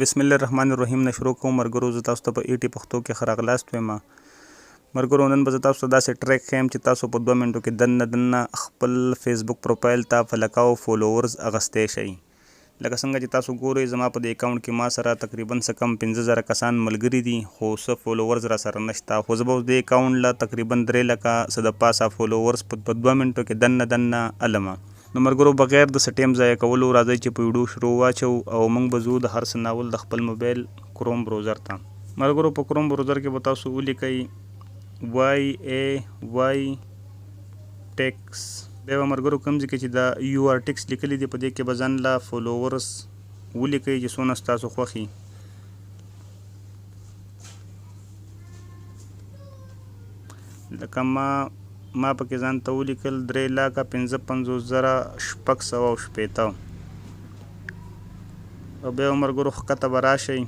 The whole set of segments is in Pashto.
بسم الله الرحمن الرحیم نه شروع کوم. مرګرو زه تاسو ته په ایټي پښتو کې ښه راغلاست وایم. مرګرو نن به زه تاسو ته داسې ټریک ښیم چې تاسو په 2 منټو کې دننه خپل فیسبوک پروفایل ته په لکاو فالوورز اخیستی شئ. لکه څنګه چې تاسو ګورئ زما په دې اکاونټ کې ما سره تقریبا څه کم 15,000 کسان ملګري دي، خو څه فالوورز را سره نشته. خو زه به اوس دې اکاونټ له تقریبا 3 لکه څه د پاسه فالوورز په 2 منټو کې دننه علمه. نو مرګرو بغیر د څه ټایم ضایع کولو راځئ چې په ویډیو شروع واچو او موږ به ځو د هر څه ناول د خپل موبایل کروم بروزر ته. مرګرو په کروم بروزر کې به تاسو ولیکئ YAY ټیکس. بیا به مرګرو کوم ځای کې چې دا UR ټیکس لیکلی دی په دې کې به ځان له فالوورز ولیکئ چې څونه ستاسو خوښي. لکه ما پکې ځان ته ولیکل 3,55,650. او بیا به مرګرو ښکته به راشئ.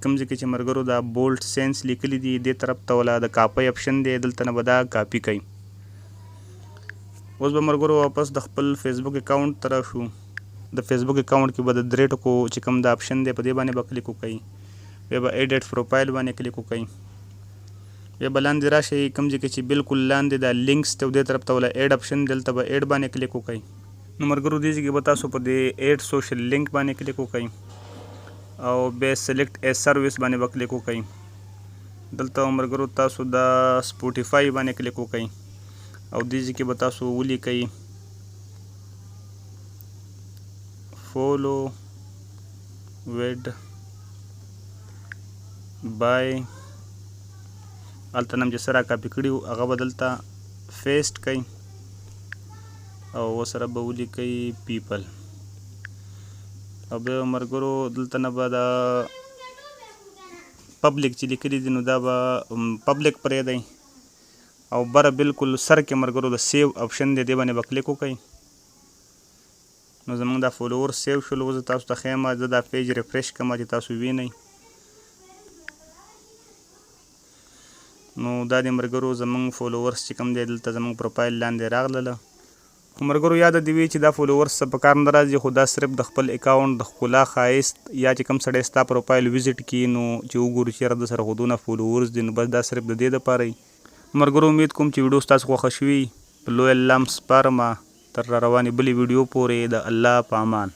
کوم ځای کې چې مرګرو دا بولډ سینس لیکلی دي دې طرف ته ولا د کاپۍ اپشن دی، دلته نه به دا کاپي کوئ. اوس به مرګرو واپس د خپل فیسبوک اکاونټ ته راشو. د فیسبوک اکاونټ کې به د 3 ټکو چې کوم د اپشن دی په دې باندې به کلیک وکئ. بیا به ایډیټ پروفایل باندې کلیک وکئ. بیا به لاندې راشئ کوم ځای کې چې بالکل لاندې دا لینکس ته دې طرف ته ولا ایډ اپشن دلته به ایډ باندې کلیک وکئ. نو مرګرو دې ځای کې به تاسو په دې ایډ سوشل لینک باندې کلیک وکئ او بیا سلیکټ ای سروس باندې به کلیک وکئ. دلته مرګرو تاسو د سپوټیفای باندې کلیک وکئ او دې ځای کې به تاسو ولیکئ followed by هلته نم چې څه را کاپي کړي وو هغه به دلته پیسټ کئ او ورسره به ولیکئ پیپل. او بیا مرګرو دلته نه به دا پبلک چې لیکلي دي نو دا به پبلک پرېږدئ او بره بالکل سر کې مرګرو د سیو اپشن دی دې باندې به کلیک وکئ. نو زموږ دا فالوور سیو شول. اوس تاسو ته ښیم زه دا پیج ریفریش کړم چې تاسو وینئ. نو دا د مرګرو زموږ فالوورس چې کوم دی دلته زموږ پروفایل لاندې راغلله. خو مرګرو یاد دې وي چې دا فالوورس څه په کار نه راځي، خو دا صرف د خپل اکاونټ د ښکلا ښایست یا چې کوم سړی ستا پروفایل وزټ کړي نو چې وګورو چې یاره د سره خو دونه فالوورس دي، نو بس دا صرف د دې دپاره وي. مرګرو امید کوم چې ویډیو ستاسو خوښه شوي. په لوی الله م سپارمه تر را روانې بلې ویډیو پورې د الله په امان.